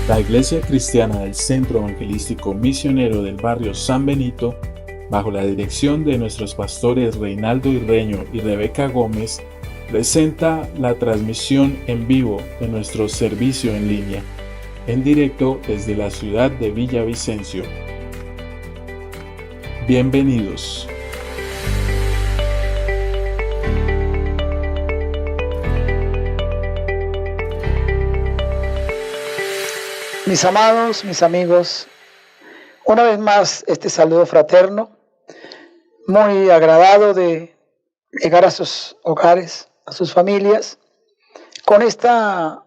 La Iglesia Cristiana del Centro Evangelístico Misionero del barrio San Benito, bajo la dirección de nuestros pastores Reinaldo Irreño y Rebeca Gómez, presenta la transmisión en vivo de nuestro servicio en línea, en directo desde la ciudad de Villavicencio. Bienvenidos. Mis amados, mis amigos, una vez más este saludo fraterno, muy agradado de llegar a sus hogares, a sus familias, con esta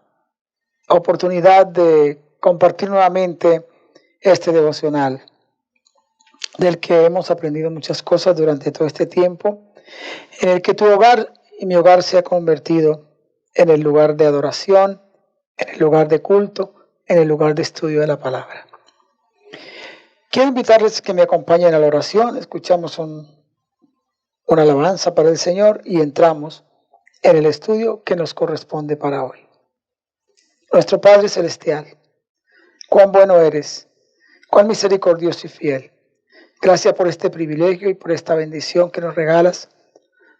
oportunidad de compartir nuevamente este devocional, del que hemos aprendido muchas cosas durante todo este tiempo, en el que tu hogar y mi hogar se ha convertido en el lugar de adoración, en el lugar de culto, en el lugar de estudio de la palabra. Quiero invitarles que me acompañen a la oración. Escuchamos una alabanza para el Señor y entramos en el estudio que nos corresponde para hoy. Nuestro Padre Celestial, cuán bueno eres, cuán misericordioso y fiel. Gracias por este privilegio y por esta bendición que nos regalas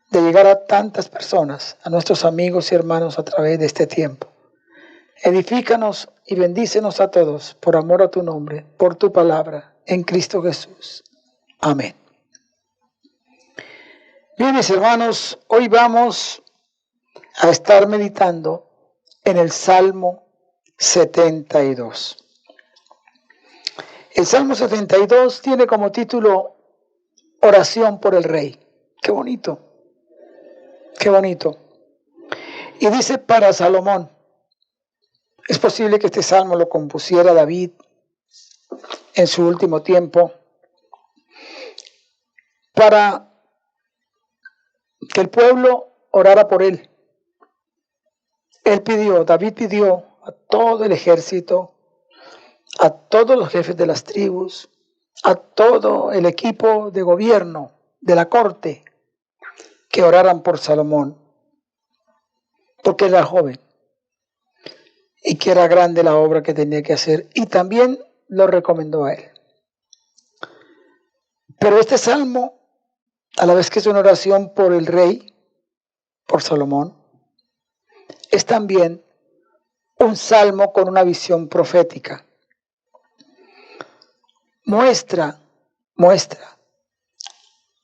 de llegar a tantas personas, a nuestros amigos y hermanos a través de este tiempo. Edifícanos y bendícenos a todos por amor a tu nombre, por tu palabra, en Cristo Jesús. Amén. Bien, mis hermanos, hoy vamos a estar meditando en el Salmo 72. El Salmo 72 tiene como título Oración por el Rey. Qué bonito, qué bonito. Y dice para Salomón. Es posible que este salmo lo compusiera David en su último tiempo para que el pueblo orara por él. David pidió a todo el ejército, a todos los jefes de las tribus, a todo el equipo de gobierno de la corte, que oraran por Salomón, porque era joven y que era grande la obra que tenía que hacer, y también lo recomendó a él. Pero este salmo, a la vez que es una oración por el rey, por Salomón, es también un salmo con una visión profética. Muestra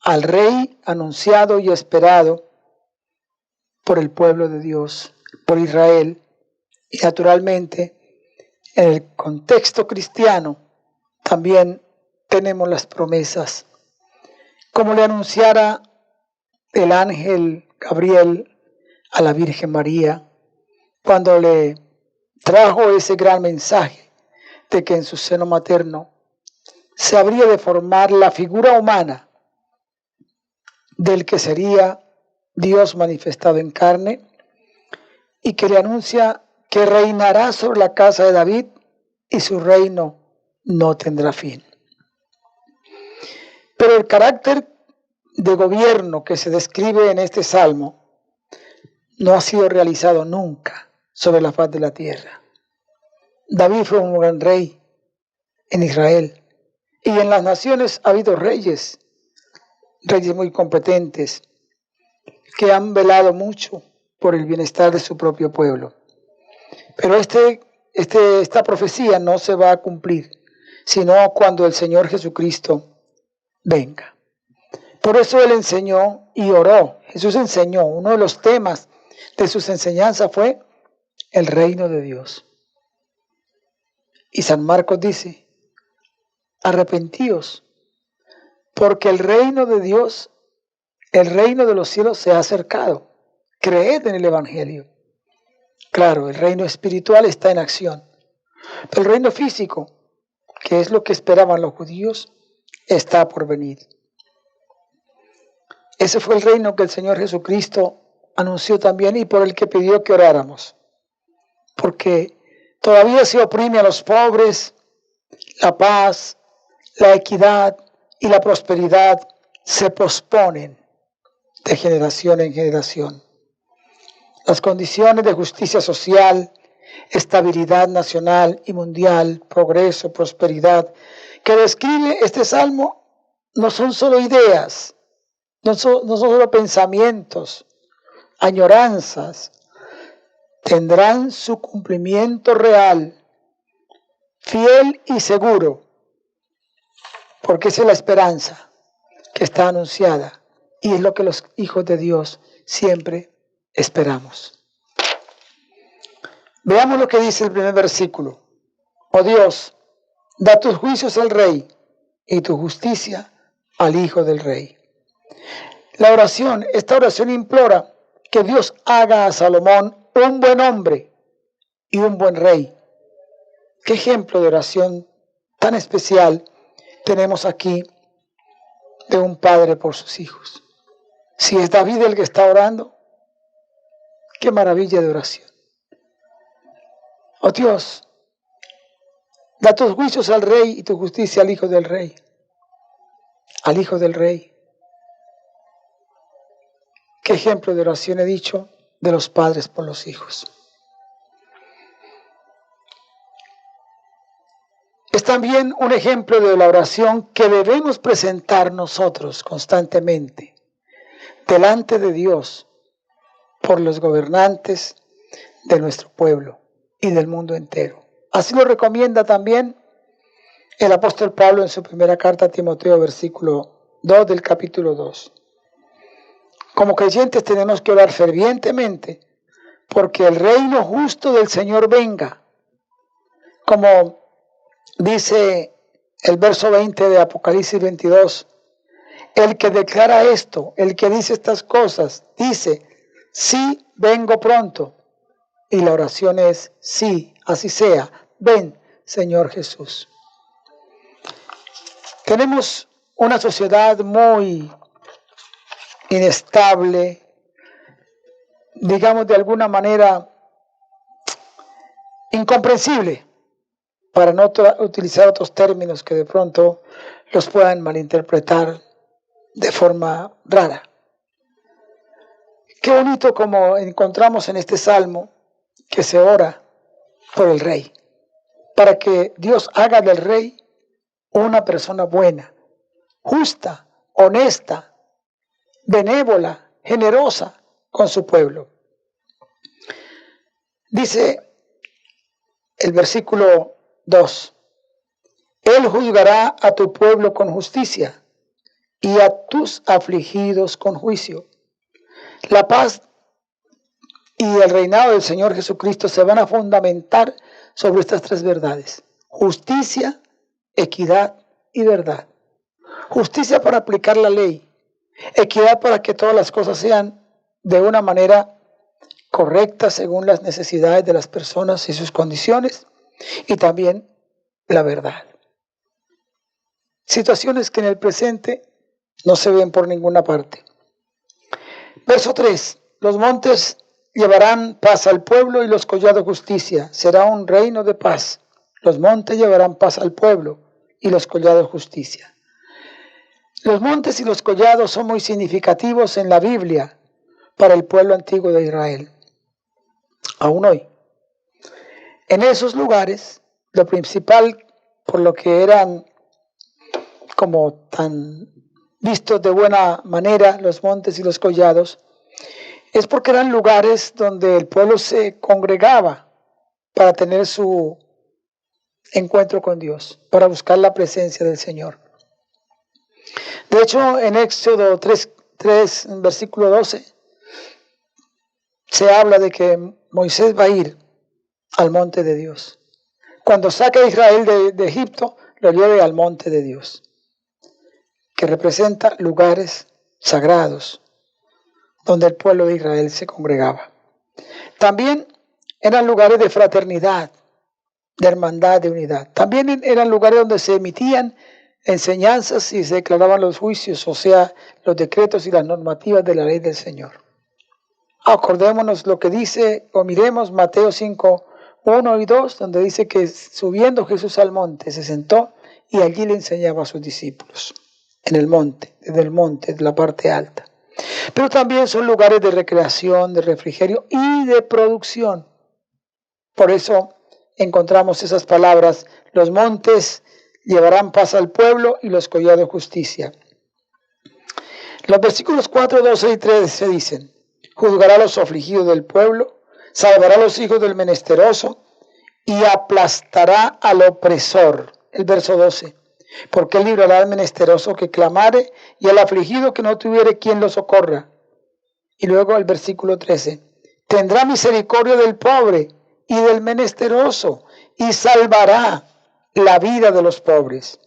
al rey anunciado y esperado por el pueblo de Dios, por Israel, y naturalmente, en el contexto cristiano, también tenemos las promesas. Como le anunciara el ángel Gabriel a la Virgen María, cuando le trajo ese gran mensaje de que en su seno materno se habría de formar la figura humana del que sería Dios manifestado en carne, y que le anuncia que reinará sobre la casa de David y su reino no tendrá fin. Pero el carácter de gobierno que se describe en este salmo no ha sido realizado nunca sobre la faz de la tierra. David fue un gran rey en Israel, y en las naciones ha habido reyes muy competentes que han velado mucho por el bienestar de su propio pueblo. Pero esta profecía no se va a cumplir, sino cuando el Señor Jesucristo venga. Por eso Él enseñó y oró. Jesús enseñó. Uno de los temas de sus enseñanzas fue el reino de Dios. Y San Marcos dice, arrepentíos, porque el reino de Dios, el reino de los cielos se ha acercado. Creed en el Evangelio. Claro, el reino espiritual está en acción, pero el reino físico, que es lo que esperaban los judíos, está por venir. Ese fue el reino que el Señor Jesucristo anunció también y por el que pidió que oráramos, porque todavía se oprime a los pobres, la paz, la equidad y la prosperidad se posponen de generación en generación. Las condiciones de justicia social, estabilidad nacional y mundial, progreso, prosperidad, que describe este salmo, no son solo ideas, no son solo pensamientos, añoranzas, tendrán su cumplimiento real, fiel y seguro, porque esa es la esperanza que está anunciada y es lo que los hijos de Dios siempre esperamos. Veamos lo que dice el primer versículo. Oh Dios, da tus juicios al rey y tu justicia al hijo del rey. Esta oración implora que Dios haga a Salomón un buen hombre y un buen rey. ¿Qué ejemplo de oración tan especial tenemos aquí de un padre por sus hijos? Si es David el que está orando, qué maravilla de oración. Oh Dios, da tus juicios al rey y tu justicia al hijo del rey. Al hijo del rey. ¿Qué ejemplo de oración he dicho de los padres por los hijos? Es también un ejemplo de la oración que debemos presentar nosotros constantemente delante de Dios por los gobernantes de nuestro pueblo y del mundo entero. Así lo recomienda también el apóstol Pablo en su primera carta a Timoteo, versículo 2 del capítulo 2. Como creyentes tenemos que orar fervientemente porque el reino justo del Señor venga. Como dice el verso 20 de Apocalipsis 22, el que declara esto, el que dice estas cosas, dice, sí, vengo pronto. Y la oración es, sí, así sea, ven, Señor Jesús. Tenemos una sociedad muy inestable, digamos de alguna manera incomprensible, para no utilizar otros términos que de pronto los puedan malinterpretar de forma rara. Qué bonito como encontramos en este salmo que se ora por el rey, para que Dios haga del rey una persona buena, justa, honesta, benévola, generosa con su pueblo. Dice el versículo 2, Él juzgará a tu pueblo con justicia y a tus afligidos con juicio. La paz y el reinado del Señor Jesucristo se van a fundamentar sobre estas tres verdades: justicia, equidad y verdad. Justicia para aplicar la ley, equidad para que todas las cosas sean de una manera correcta según las necesidades de las personas y sus condiciones, y también la verdad. Situaciones que en el presente no se ven por ninguna parte. Verso 3. Los montes llevarán paz al pueblo y los collados justicia. Será un reino de paz. Los montes llevarán paz al pueblo y los collados justicia. Los montes y los collados son muy significativos en la Biblia para el pueblo antiguo de Israel. Aún hoy. En esos lugares, lo principal, por lo que eran como tan vistos de buena manera los montes y los collados, es porque eran lugares donde el pueblo se congregaba para tener su encuentro con Dios, para buscar la presencia del Señor. De hecho, en Éxodo 3 versículo 12, se habla de que Moisés va a ir al monte de Dios. Cuando saque a Israel de Egipto, lo lleve al monte de Dios, que representa lugares sagrados donde el pueblo de Israel se congregaba. También eran lugares de fraternidad, de hermandad, de unidad. También eran lugares donde se emitían enseñanzas y se declaraban los juicios, o sea, los decretos y las normativas de la ley del Señor. Acordémonos lo que dice, o miremos Mateo 5, 1 y 2, donde dice que subiendo Jesús al monte, se sentó y allí le enseñaba a sus discípulos, en el monte, desde el monte, de la parte alta. Pero también son lugares de recreación, de refrigerio y de producción. Por eso encontramos esas palabras: los montes llevarán paz al pueblo y los collados justicia. Los versículos 4, 12 y 13 dicen: juzgará a los afligidos del pueblo, salvará a los hijos del menesteroso y aplastará al opresor. El verso 12: porque él librará al menesteroso que clamare y al afligido que no tuviere quien lo socorra. Y luego el versículo 13: tendrá misericordia del pobre y del menesteroso y salvará la vida de los pobres.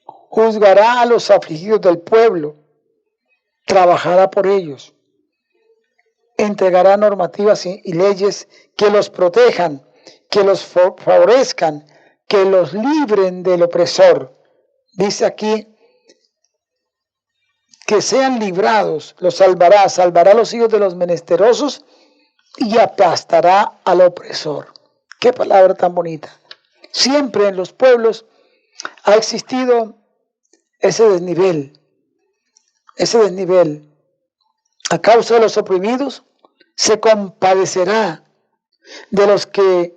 Juzgará a los afligidos del pueblo, trabajará por ellos, entregará normativas y leyes que los protejan, que los favorezcan, que los libren del opresor. Dice aquí que sean librados, los salvará, salvará a los hijos de los menesterosos y aplastará al opresor. Qué palabra tan bonita. Siempre en los pueblos ha existido ese desnivel. A causa de los oprimidos, se compadecerá de los que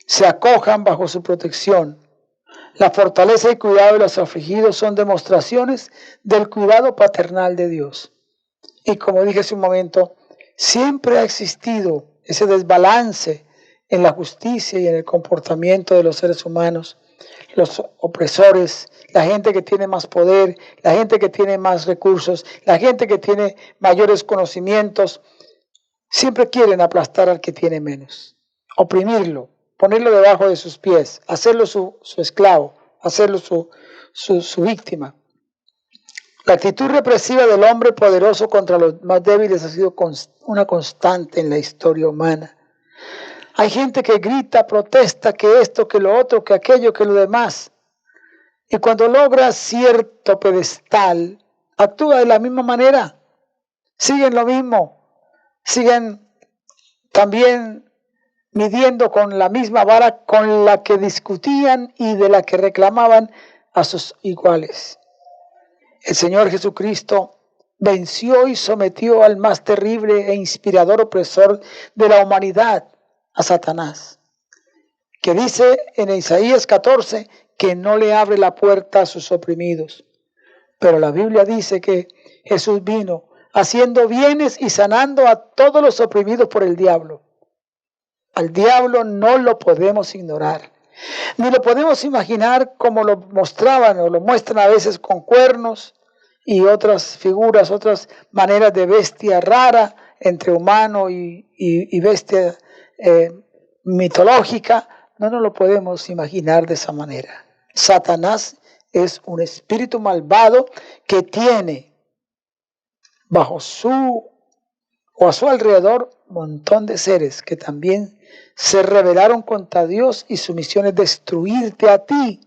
se acojan bajo su protección. La fortaleza y cuidado de los afligidos son demostraciones del cuidado paternal de Dios. Y como dije hace un momento, siempre ha existido ese desbalance en la justicia y en el comportamiento de los seres humanos. Los opresores, la gente que tiene más poder, la gente que tiene más recursos, la gente que tiene mayores conocimientos, siempre quieren aplastar al que tiene menos, oprimirlo, ponerlo debajo de sus pies, hacerlo su esclavo, hacerlo su víctima. La actitud represiva del hombre poderoso contra los más débiles ha sido una constante en la historia humana. Hay gente que grita, protesta, que esto, que lo otro, que aquello, que lo demás. Y cuando logra cierto pedestal, actúa de la misma manera. Siguen lo mismo. Siguen también midiendo con la misma vara con la que discutían y de la que reclamaban a sus iguales. El Señor Jesucristo venció y sometió al más terrible e inspirador opresor de la humanidad, a Satanás, que dice en Isaías 14 que no le abre la puerta a sus oprimidos. Pero la Biblia dice que Jesús vino haciendo bienes y sanando a todos los oprimidos por el diablo. Al diablo no lo podemos ignorar, ni lo podemos imaginar como lo mostraban o lo muestran a veces con cuernos y otras figuras, otras maneras de bestia rara entre humano y bestia mitológica. No nos lo podemos imaginar de esa manera. Satanás es un espíritu malvado que tiene bajo su o a su alrededor un montón de seres que también se rebelaron contra Dios y su misión es destruirte a ti,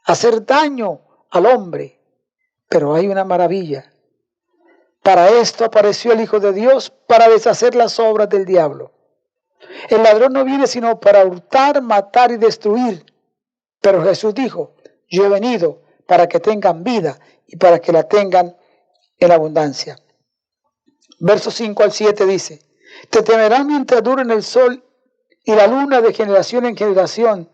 hacer daño al hombre. Pero hay una maravilla. Para esto apareció el Hijo de Dios, para deshacer las obras del diablo. El ladrón no viene sino para hurtar, matar y destruir. Pero Jesús dijo: yo he venido para que tengan vida y para que la tengan en abundancia. Versos 5 al 7 dice: te temerán mientras duren el sol y la luna de generación en generación.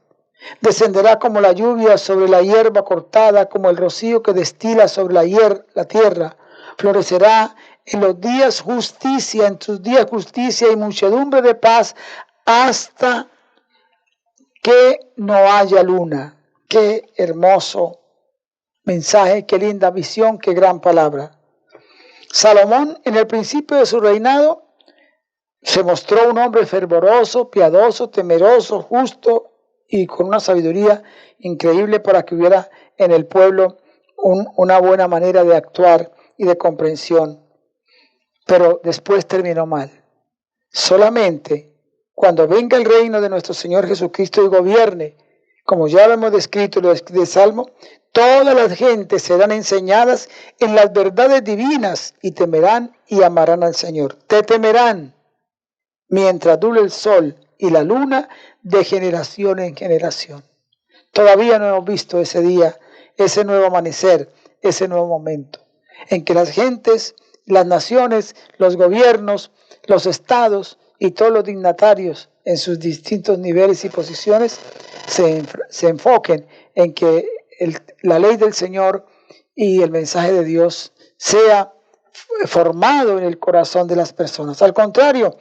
Descenderá como la lluvia sobre la hierba cortada, como el rocío que destila sobre la tierra. Florecerá en los días justicia, en tus días justicia y muchedumbre de paz, hasta que no haya luna. Qué hermoso mensaje, qué linda visión, qué gran palabra. Salomón, en el principio de su reinado, se mostró un hombre fervoroso, piadoso, temeroso, justo y con una sabiduría increíble para que hubiera en el pueblo una buena manera de actuar y de comprensión. Pero después terminó mal. Solamente cuando venga el reino de nuestro Señor Jesucristo y gobierne, como ya lo hemos descrito en el Salmo, todas las gentes serán enseñadas en las verdades divinas y temerán y amarán al Señor. Te temerán mientras dure el sol y la luna de generación en generación. Todavía no hemos visto ese día, ese nuevo amanecer, ese nuevo momento en que las gentes, las naciones, los gobiernos, los estados y todos los dignatarios en sus distintos niveles y posiciones se enfoquen en que la ley del Señor y el mensaje de Dios sea formado en el corazón de las personas. Al contrario,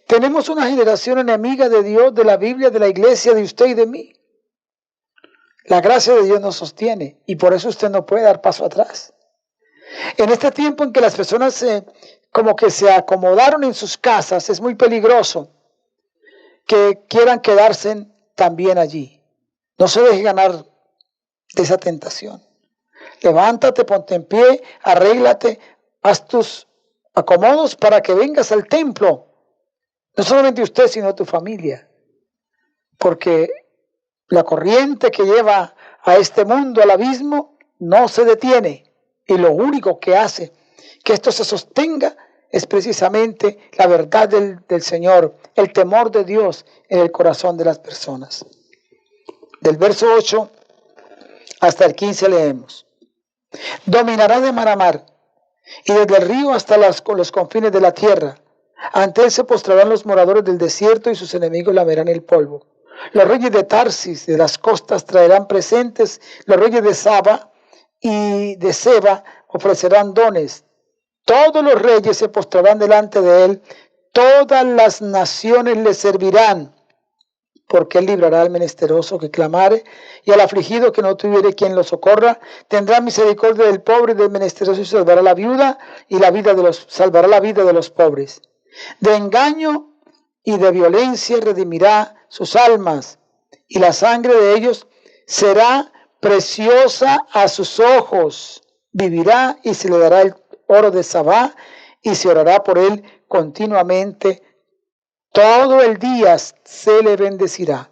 tenemos una generación enemiga de Dios, de la Biblia, de la iglesia, de usted y de mí. La gracia de Dios nos sostiene y por eso usted no puede dar paso atrás. En este tiempo en que las personas como que se acomodaron en sus casas, es muy peligroso que quieran quedarse también allí. No se deje ganar de esa tentación. Levántate, ponte en pie, arréglate, haz tus acomodos para que vengas al templo. No solamente usted, sino tu familia. Porque la corriente que lleva a este mundo al abismo no se detiene. Y lo único que hace que esto se sostenga es precisamente la verdad del Señor, el temor de Dios en el corazón de las personas. Del verso 8 hasta el 15 leemos. Dominará de mar a mar, y desde el río hasta los confines de la tierra. Ante él se postrarán los moradores del desierto y sus enemigos lamerán el polvo. Los reyes de Tarsis, de las costas, traerán presentes. Los reyes de Saba y de Seba ofrecerán dones. Todos los reyes se postrarán delante de él. Todas las naciones le servirán. Porque él librará al menesteroso que clamare, y al afligido que no tuviere quien lo socorra. Tendrá misericordia del pobre y del menesteroso, y salvará la viuda, y salvará la vida de los pobres. De engaño y de violencia redimirá sus almas, y la sangre de ellos será preciosa a sus ojos. Vivirá y se le dará el oro de Sabá, y se orará por él continuamente. Todo el día se le bendecirá.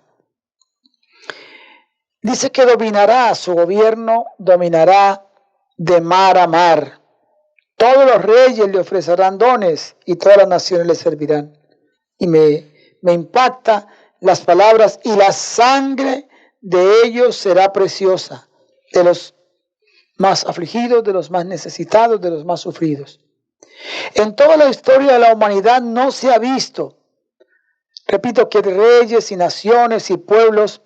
Dice que dominará, su gobierno dominará de mar a mar. Todos los reyes le ofrecerán dones y todas las naciones le servirán. Y me impacta las palabras, y la sangre de ellos será preciosa, de los más afligidos, de los más necesitados, de los más sufridos. En toda la historia de la humanidad no se ha visto, repito, que reyes y naciones y pueblos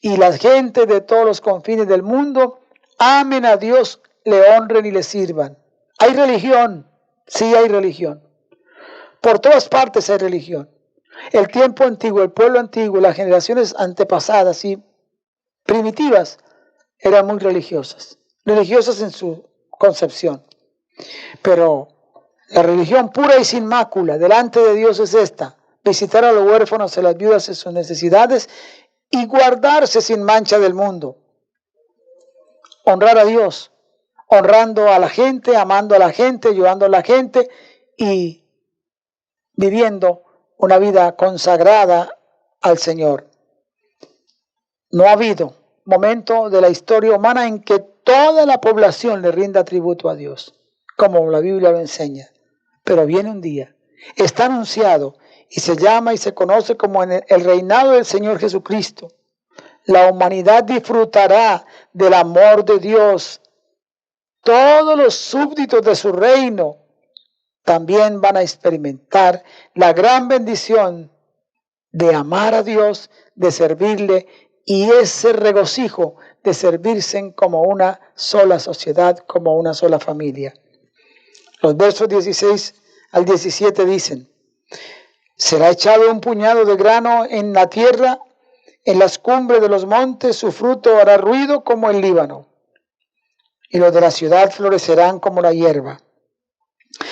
y las gentes de todos los confines del mundo amen a Dios, le honren y le sirvan. Hay religión, sí hay religión. Por todas partes hay religión. El tiempo antiguo, el pueblo antiguo, las generaciones antepasadas y primitivas eran muy religiosas. Religiosas en su concepción. Pero la religión pura y sin mácula delante de Dios es esta: visitar a los huérfanos y a las viudas en sus necesidades y guardarse sin mancha del mundo. Honrar a Dios, honrando a la gente, amando a la gente, ayudando a la gente y viviendo una vida consagrada al Señor. No ha habido momento de la historia humana en que toda la población le rinda tributo a Dios, como la Biblia lo enseña. Pero viene un día, está anunciado, y se llama y se conoce como en el reinado del Señor Jesucristo. La humanidad disfrutará del amor de Dios. Todos los súbditos de su reino también van a experimentar la gran bendición de amar a Dios, de servirle, y ese regocijo de servirse como una sola sociedad, como una sola familia. Los versos 16 al 17 dicen: será echado un puñado de grano en la tierra, en las cumbres de los montes, su fruto hará ruido como el Líbano, y los de la ciudad florecerán como la hierba.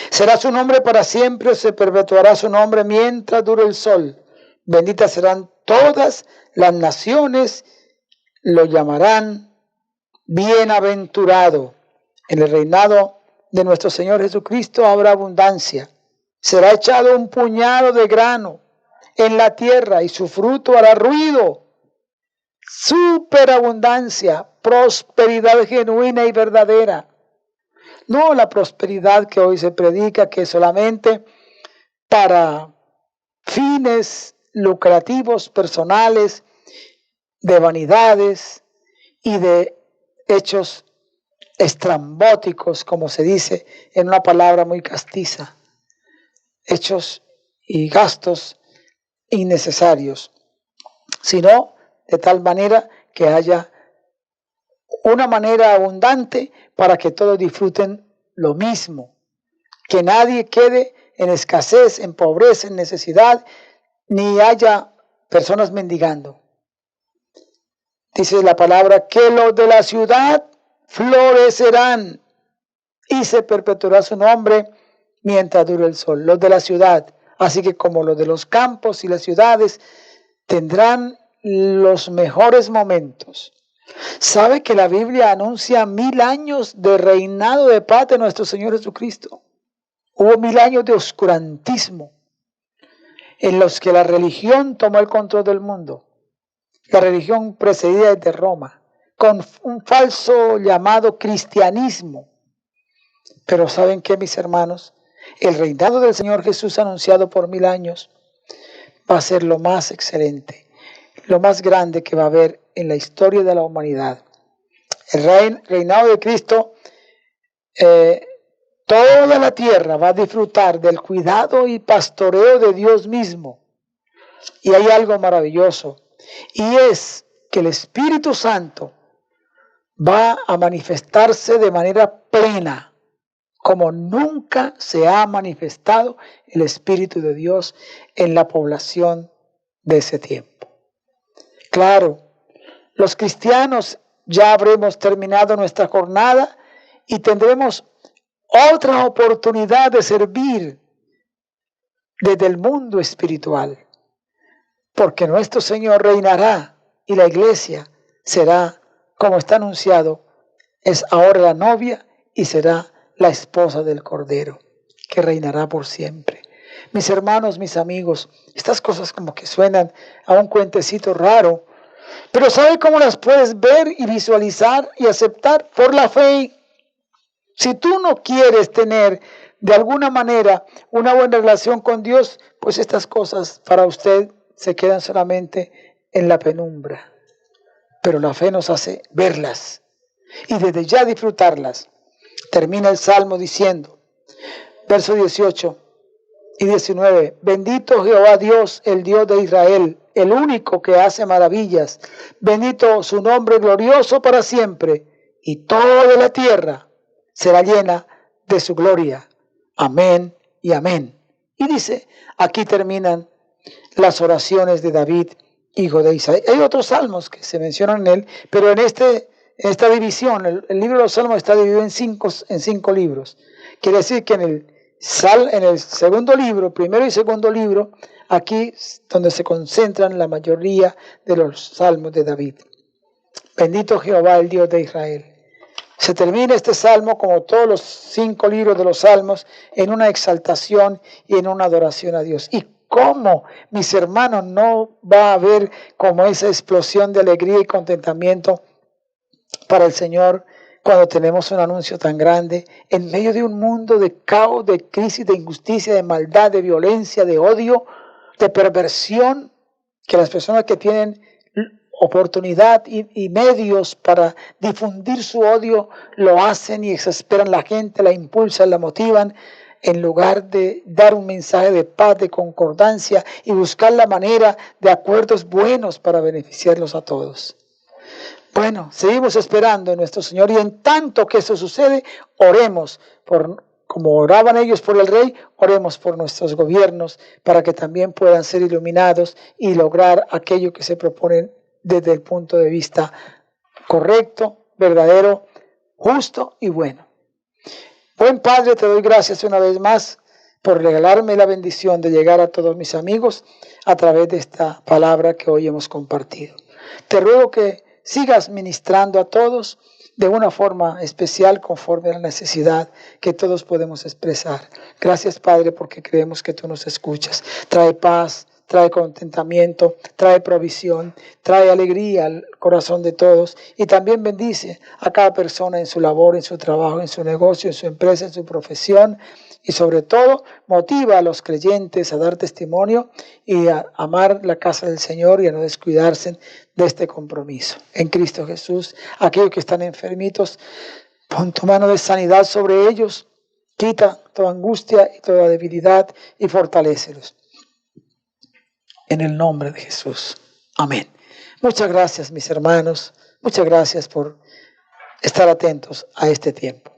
Será su nombre para siempre, se perpetuará su nombre mientras dure el sol. Benditas serán todas las naciones, lo llamarán bienaventurado. En el reinado de nuestro Señor Jesucristo habrá abundancia. Será echado un puñado de grano en la tierra y su fruto hará ruido. Superabundancia, prosperidad genuina y verdadera. No la prosperidad que hoy se predica, que es solamente para fines lucrativos personales, de vanidades y de hechos estrambóticos, como se dice en una palabra muy castiza. Hechos y gastos innecesarios, sino de tal manera que haya una manera abundante para que todos disfruten lo mismo, que nadie quede en escasez, en pobreza, en necesidad, ni haya personas mendigando. Dice la palabra que los de la ciudad florecerán y se perpetuará su nombre mientras dure el sol. Los de la ciudad, así que como los de los campos y las ciudades, tendrán los mejores momentos. ¿Sabe que la Biblia anuncia 1000 años de reinado de paz de nuestro Señor Jesucristo? Hubo 1000 años de oscurantismo en los que la religión tomó el control del mundo. La religión precedida desde Roma, con un falso llamado cristianismo. Pero ¿saben qué, mis hermanos? El reinado del Señor Jesús anunciado por 1000 años va a ser lo más excelente, lo más grande que va a haber en la historia de la humanidad. El reinado de Cristo, toda la tierra va a disfrutar del cuidado y pastoreo de Dios mismo. Y hay algo maravilloso, y es que el Espíritu Santo va a manifestarse de manera plena, como nunca se ha manifestado el Espíritu de Dios en la población de ese tiempo. Claro, los cristianos ya habremos terminado nuestra jornada y tendremos otra oportunidad de servir desde el mundo espiritual, porque nuestro Señor reinará y la iglesia será, como está anunciado, es ahora la novia y será la esposa del Cordero, que reinará por siempre. Mis hermanos, mis amigos, estas cosas como que suenan a un cuentecito raro, pero ¿sabe cómo las puedes ver y visualizar y aceptar? Por la fe. Si tú no quieres tener de alguna manera una buena relación con Dios, pues estas cosas para usted se quedan solamente en la penumbra. Pero la fe nos hace verlas y desde ya disfrutarlas. Termina el Salmo diciendo, versos 18 y 19, bendito Jehová Dios, el Dios de Israel, el único que hace maravillas. Bendito su nombre glorioso para siempre, y toda la tierra será llena de su gloria. Amén y amén. Y dice, aquí terminan las oraciones de David, hijo de Isaías. Hay otros salmos que se mencionan en él, pero en esta división, el libro de los salmos está dividido en cinco libros. Quiere decir que en el segundo libro, primero y segundo libro, aquí es donde se concentran la mayoría de los salmos de David. Bendito Jehová, el Dios de Israel. Se termina este salmo, como todos los 5 libros de los salmos, en una exaltación y en una adoración a Dios. ¿Y cómo, mis hermanos, no va a haber como esa explosión de alegría y contentamiento para el Señor cuando tenemos un anuncio tan grande en medio de un mundo de caos, de crisis, de injusticia, de maldad, de violencia, de odio, de perversión, que las personas que tienen oportunidad y medios para difundir su odio lo hacen y exasperan a la gente, la impulsan, la motivan, en lugar de dar un mensaje de paz, de concordancia y buscar la manera de acuerdos buenos para beneficiarlos a todos. Bueno, seguimos esperando en nuestro Señor y en tanto que eso sucede, oremos como oraban ellos por el rey, oremos por nuestros gobiernos para que también puedan ser iluminados y lograr aquello que se proponen desde el punto de vista correcto, verdadero, justo y bueno. Buen Padre, te doy gracias una vez más por regalarme la bendición de llegar a todos mis amigos a través de esta palabra que hoy hemos compartido. Te ruego que sigas ministrando a todos de una forma especial conforme a la necesidad que todos podemos expresar. Gracias, Padre, porque creemos que tú nos escuchas. Trae paz, trae contentamiento, trae provisión, trae alegría al corazón de todos y también bendice a cada persona en su labor, en su trabajo, en su negocio, en su empresa, en su profesión y sobre todo motiva a los creyentes a dar testimonio y a amar la casa del Señor y a no descuidarse de este compromiso. En Cristo Jesús, aquellos que están enfermitos, pon tu mano de sanidad sobre ellos, quita toda angustia y toda debilidad y fortalécelos. en el nombre de Jesús. Amén. Muchas gracias, mis hermanos. Muchas gracias por estar atentos a este tiempo.